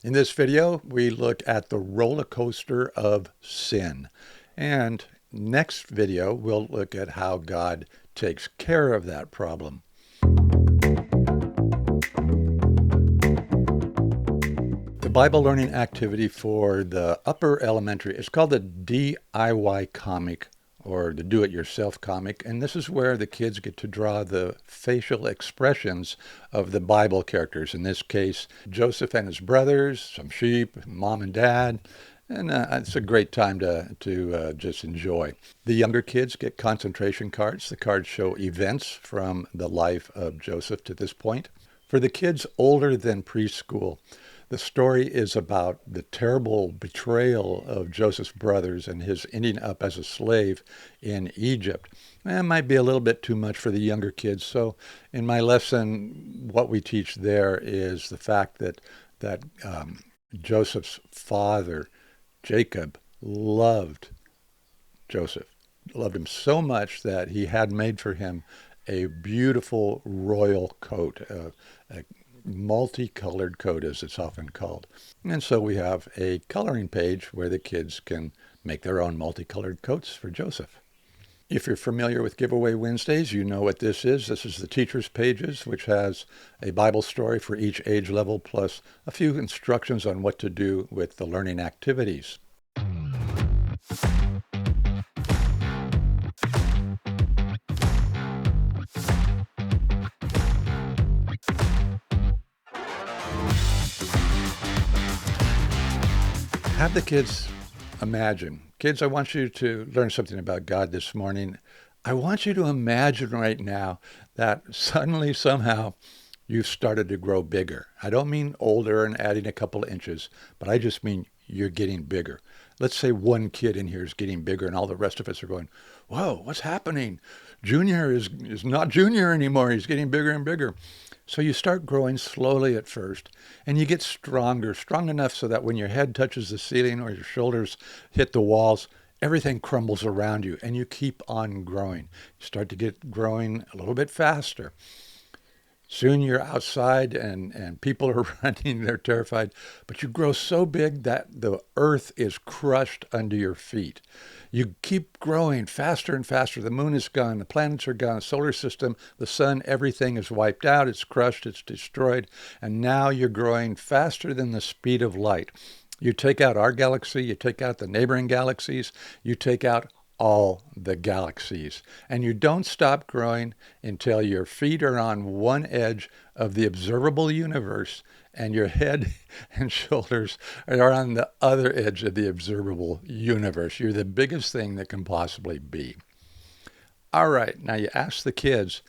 In this video, we look at the roller coaster of sin. And next video, we'll look at how God takes care of that problem. The Bible learning activity for the upper elementary is called the DIY comic, or the do-it-yourself comic, and this is where the kids get to draw the facial expressions of the Bible characters. In this case, Joseph and his brothers, some sheep, mom and dad, and it's a great time to just enjoy. The younger kids get concentration cards. The cards show events from the life of Joseph to this point. For the kids older than preschool, the story is about the terrible betrayal of Joseph's brothers and his ending up as a slave in Egypt. It might be a little bit too much for the younger kids. So in my lesson, what we teach there is the fact that Joseph's father, Jacob, loved Joseph, loved him so much that he had made for him a beautiful royal coat, a multicolored coat, as it's often called. And so we have a coloring page where the kids can make their own multicolored coats for Joseph. If you're familiar with Giveaway Wednesdays, you know what this is. This is the Teacher's Pages, which has a Bible story for each age level, plus a few instructions on what to do with the learning activities. Have the kids imagine. Kids, I want you to learn something about God this morning. I want you to imagine right now that suddenly, somehow, you've started to grow bigger. I don't mean older and adding a couple of inches, but I just mean you're getting bigger. Let's say one kid in here is getting bigger and all the rest of us are going, whoa, what's happening? Junior is not Junior anymore. He's getting bigger and bigger. So you start growing slowly at first, and you get stronger, strong enough so that when your head touches the ceiling or your shoulders hit the walls, everything crumbles around you, and you keep on growing. You start to get growing a little bit faster. Soon you're outside and people are running, they're terrified, but you grow so big that the earth is crushed under your feet. You keep growing faster and faster. The moon is gone, the planets are gone, the solar system, the sun, everything is wiped out, it's crushed, it's destroyed, and now you're growing faster than the speed of light. You take out our galaxy, you take out the neighboring galaxies, you take out all the galaxies. And you don't stop growing until your feet are on one edge of the observable universe and your head and shoulders are on the other edge of the observable universe. You're the biggest thing that can possibly be. All right, now you ask the kids,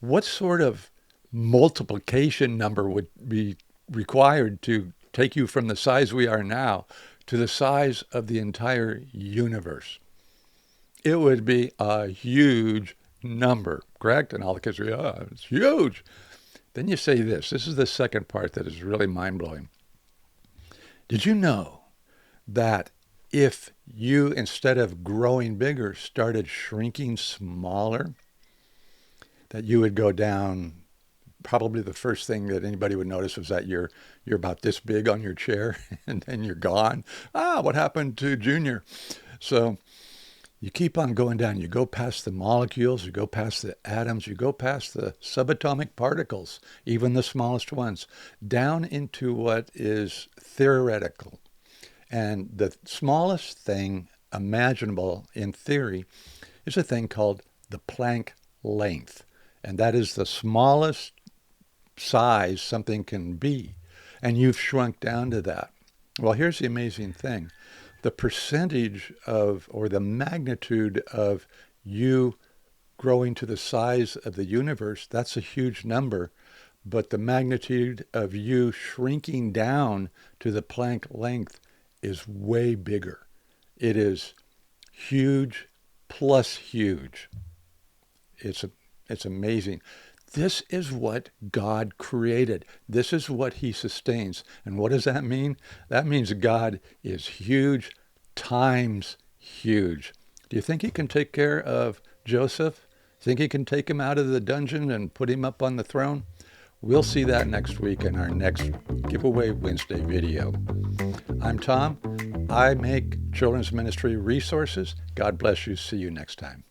what sort of multiplication number would be required to take you from the size we are now to the size of the entire universe? It would be a huge number, correct? And all the kids are, yeah, it's huge. Then you say this is the second part that is really mind-blowing. Did you know that if you, instead of growing bigger, started shrinking smaller, that you would go down? Probably the first thing that anybody would notice was that you're about this big on your chair and then you're gone. What happened to Junior? So you keep on going down. You go past the molecules, you go past the atoms, you go past the subatomic particles, even the smallest ones, down into what is theoretical. And the smallest thing imaginable in theory is a thing called the Planck length. And that is the smallest size something can be. And you've shrunk down to that. Well, here's the amazing thing. The percentage of, or the magnitude of you growing to the size of the universe, that's a huge number. But the magnitude of you shrinking down to the Planck length is way bigger. It is huge plus huge. It's amazing. This is what God created. This is what he sustains. And what does that mean? That means God is huge times huge. Do you think he can take care of Joseph? Think he can take him out of the dungeon and put him up on the throne? We'll see that next week in our next Giveaway Wednesday video. I'm Tom. I make children's ministry resources. God bless you. See you next time.